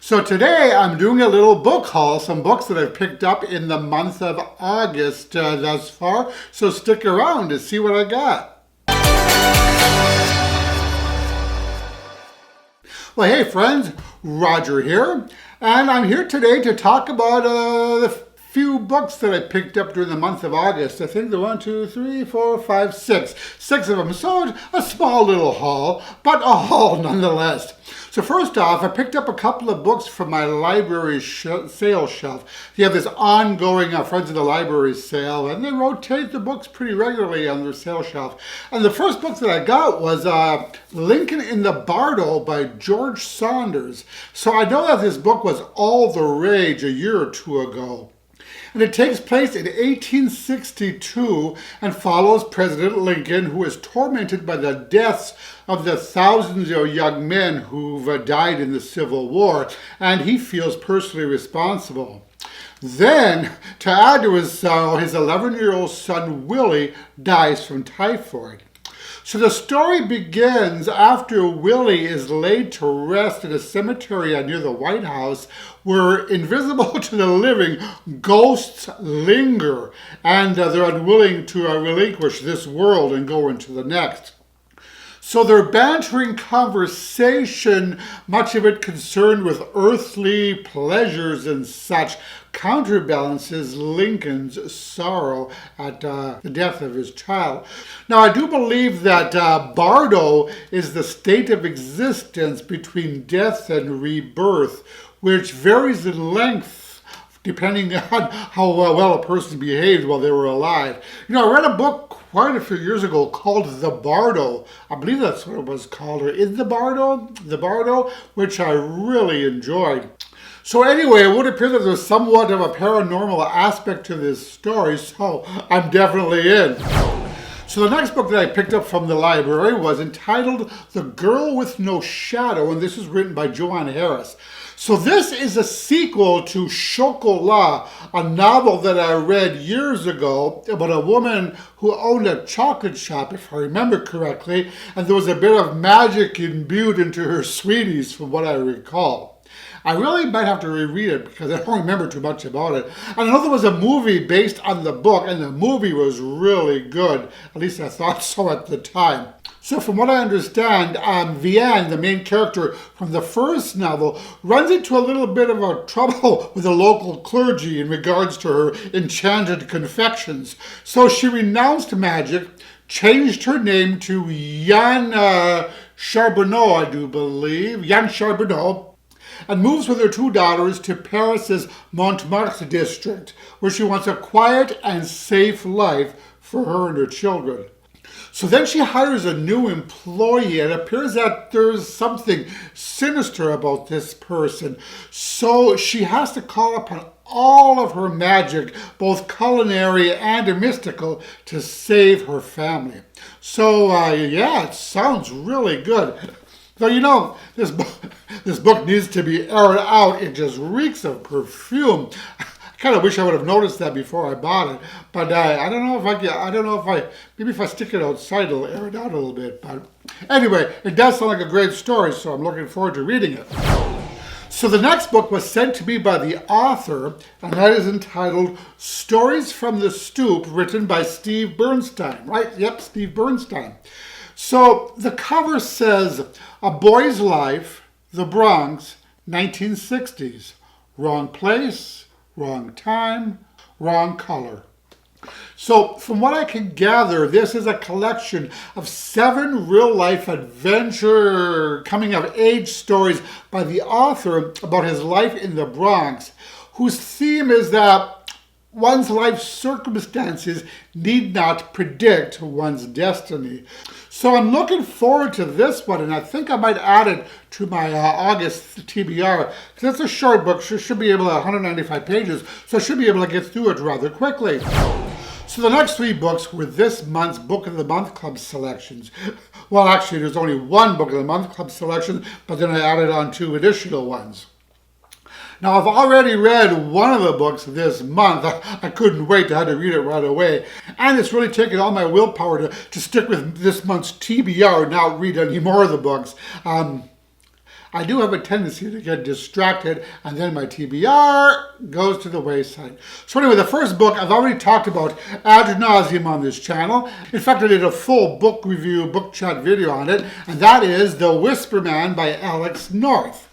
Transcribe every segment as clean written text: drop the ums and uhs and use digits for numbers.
So today I'm doing a little book haul, some books that I've picked up in the month of August thus far. So stick around to see what I got. Well, hey friends, Roger here, and I'm here today to talk about the few books that I picked up during the month of August. I think the 1, 2, 3, 4, 5, 6. 6 of them. So a small little haul, but a haul nonetheless. So first off, I picked up a couple of books from my library sale shelf. You have this ongoing Friends of the Library sale, and they rotate the books pretty regularly on their sale shelf. And the first book that I got was Lincoln in the Bartle by George Saunders. So I know that this book was all the rage a year or two ago. And it takes place in 1862 and follows President Lincoln, who is tormented by the deaths of the thousands of young men who've died in the Civil War, and he feels personally responsible. Then, to add to his sorrow, his 11-year-old son Willie dies from typhoid. So the story begins after Willie is laid to rest in a cemetery near the White House, where, invisible to the living, ghosts linger, and they're unwilling to relinquish this world and go into the next. So their bantering conversation, much of it concerned with earthly pleasures and such, counterbalances Lincoln's sorrow at the death of his child. Now, I do believe that bardo is the state of existence between death and rebirth, which varies in length depending on how well a person behaved while they were alive. You know, I read a book quite a few years ago called The Bardo. I believe that's what it was called, or In the Bardo? The Bardo, which I really enjoyed. So anyway, it would appear that there's somewhat of a paranormal aspect to this story, so I'm definitely in. So the next book that I picked up from the library was entitled The Girl with No Shadow, and this is written by Joanne Harris. So this is a sequel to Chocolat, a novel that I read years ago about a woman who owned a chocolate shop, if I remember correctly, and there was a bit of magic imbued into her sweeties from what I recall. I really might have to reread it because I don't remember too much about it. And I know there was a movie based on the book, and the movie was really good. At least I thought so at the time. So from what I understand, Vianne, the main character from the first novel, runs into a little bit of a trouble with the local clergy in regards to her enchanted confections. So she renounced magic, changed her name to Yann Charbonneau, I do believe, Yann Charbonneau, and moves with her 2 daughters to Paris's Montmartre district, where she wants a quiet and safe life for her and her children. So then she hires a new employee, and it appears that there's something sinister about this person. So she has to call upon all of her magic, both culinary and mystical, to save her family. So yeah, it sounds really good. So you know, this book needs to be aired out. It just reeks of perfume. I kind of wish I would have noticed that before I bought it, but I don't know if maybe if I stick it outside, it'll air it out a little bit. But anyway, it does sound like a great story, so I'm looking forward to reading it. So the next book was sent to me by the author, and that is entitled Stories from the Stube, written by Steve Bernstein. Right? Yep, Steve Bernstein. So the cover says, A Boy's Life, the Bronx, 1960s. Wrong place, wrong time, wrong color. So from what I can gather, this is a collection of 7 real-life adventure coming-of-age stories by the author about his life in the Bronx, whose theme is that one's life circumstances need not predict one's destiny. So I'm looking forward to this one, and I think I might add it to my August TBR, because it's a short book, so it should be able to 195 pages, so I should be able to get through it rather quickly. So the next 3 books were this month's Book of the Month Club selections. Well, actually, there's only one Book of the Month Club selection, but then I added on 2 additional ones. Now, I've already read one of the books this month. I couldn't wait. I had to read it right away. And it's really taken all my willpower to stick with this month's TBR and not read any more of the books. I do have a tendency to get distracted, and then my TBR goes to the wayside. So anyway, the first book I've already talked about ad nauseum on this channel. In fact, I did a full book review, book chat video on it, and that is The Whisper Man by Alex North.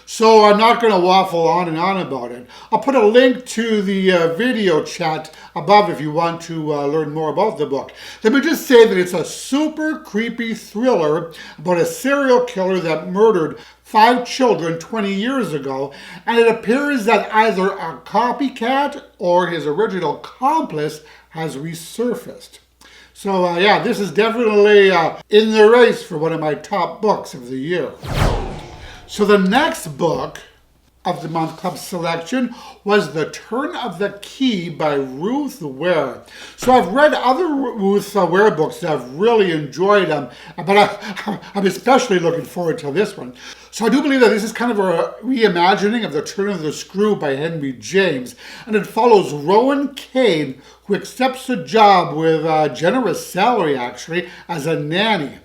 So I'm not going to waffle on and on about it. I'll put a link to the video chat above if you want to learn more about the book. Let me just say that it's a super creepy thriller about a serial killer that murdered 5 children 20 years ago, and it appears that either a copycat or his original accomplice has resurfaced. So yeah, this is definitely in the race for one of my top books of the year. So the next book of the Month Club selection was The Turn of the Key by Ruth Ware. So I've read other Ruth Ware books that I've really enjoyed, but I'm especially looking forward to this one. So I do believe that this is kind of a reimagining of The Turn of the Screw by Henry James, and it follows Rowan Kane, who accepts a job with a generous salary actually as a nanny.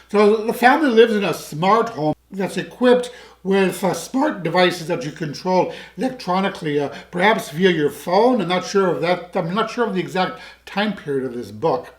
So the family lives in a smart home that's equipped with smart devices that you control electronically, perhaps via your phone. I'm not sure of the exact time period of this book.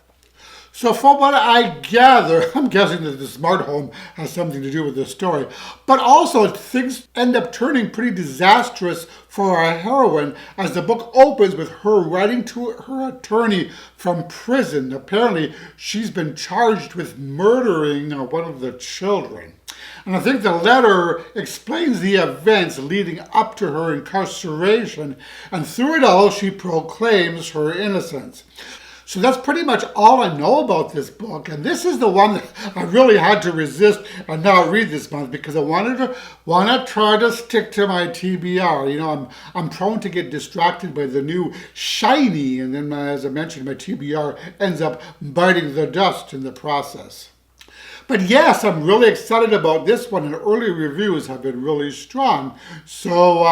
So from what I gather, I'm guessing that the smart home has something to do with the story. But also things end up turning pretty disastrous for our heroine as the book opens with her writing to her attorney from prison. Apparently, she's been charged with murdering one of the children. And I think the letter explains the events leading up to her incarceration, and through it all, she proclaims her innocence. So that's pretty much all I know about this book, and this is the one that I really had to resist and not read this month because I want to try to stick to my TBR. You know, I'm prone to get distracted by the new shiny, and then as I mentioned, my TBR ends up biting the dust in the process. But yes, I'm really excited about this one, and early reviews have been really strong. So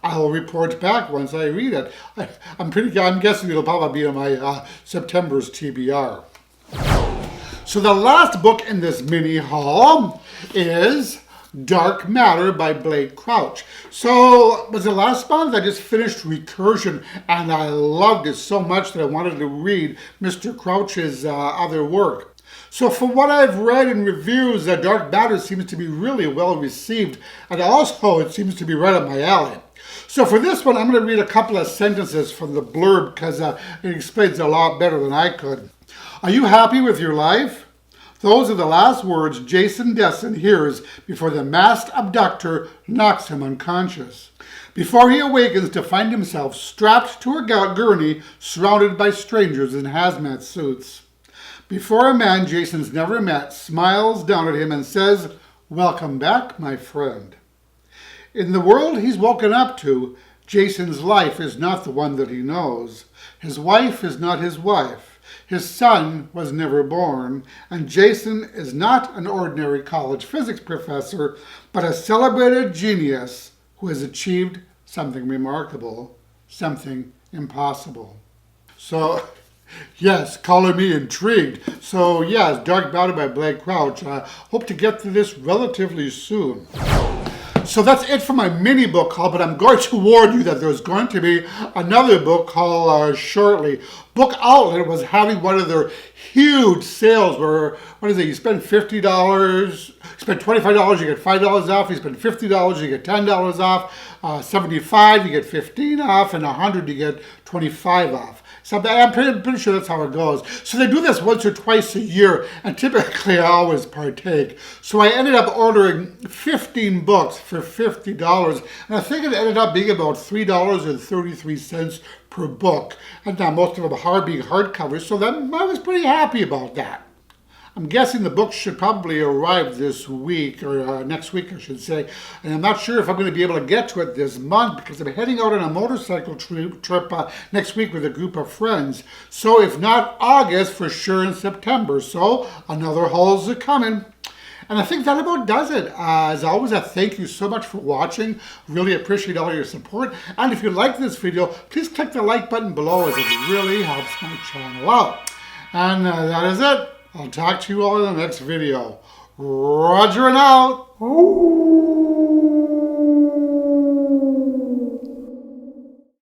I'll report back once I read it. I'm guessing it'll probably be in my September's TBR. So the last book in this mini haul is Dark Matter by Blake Crouch. So was the last month I just finished Recursion, and I loved it so much that I wanted to read Mr. Crouch's other work. So from what I've read in reviews, Dark Matter seems to be really well received, and also it seems to be right up my alley. So for this one, I'm going to read a couple of sentences from the blurb because it explains a lot better than I could. Are you happy with your life? Those are the last words Jason Desson hears before the masked abductor knocks him unconscious. Before he awakens to find himself strapped to a gurney surrounded by strangers in hazmat suits. Before a man Jason's never met smiles down at him and says, "Welcome back, my friend." In the world he's woken up to, Jason's life is not the one that he knows. His wife is not his wife. His son was never born. And Jason is not an ordinary college physics professor, but a celebrated genius who has achieved something remarkable, something impossible. So, yes, color me intrigued. So, yes, Dark Matter by Blake Crouch. I hope to get to this relatively soon. So that's it for my mini book haul, but I'm going to warn you that there's going to be another book haul shortly. Book Outlet was having one of their huge sales where, you spend $50, spend $25, you get $5 off, you spend $50, you get $10 off, $75, you get $15 off, and $100, you get $25 off. So I'm pretty sure that's how it goes. So they do this once or twice a year, and typically I always partake. So I ended up ordering 15 books for $50, and I think it ended up being about $3.33 per book. And now most of them are being hardcovers, so then I was pretty happy about that. I'm guessing the books should probably arrive this week, or next week I should say, and I'm not sure if I'm going to be able to get to it this month because I'm heading out on a motorcycle trip next week with a group of friends. So if not August, for sure in September. So another haul's coming. And I think that about does it. As always, I thank you so much for watching. Really appreciate all your support. And if you like this video, please click the like button below as it really helps my channel out. And that is it. I'll talk to you all in the next video. Roger and out.